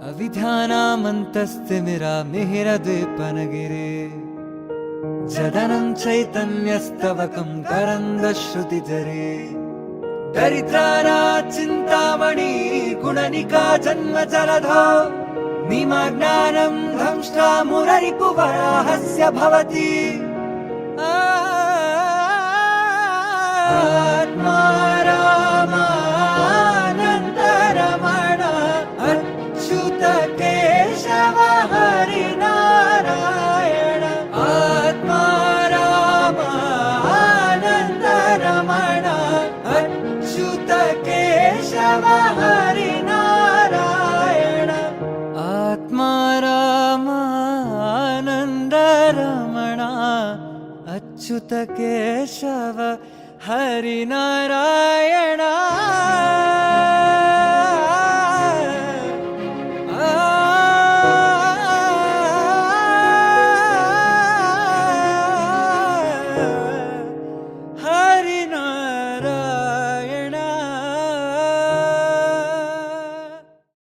अविध्यानामन्तस्तिमिरामिहिरद्वीपनगिरे जदनं चैतन्यस्तवकं करन्दश्रुतिजरे दरिद्रानाचिन्तामणि गुणनिका जन्मजलधो निमग्नानं दंष्ट्रा मुररिपुवराहस्य भवति आत्मा रामानन्दरमण अच्युत केशव हरिनारायण आत्मा रामानन्दरमण अच्युत केशव हरिनारायण आत्मा रामानन्दरमण अच्युत केशव हरिनारायण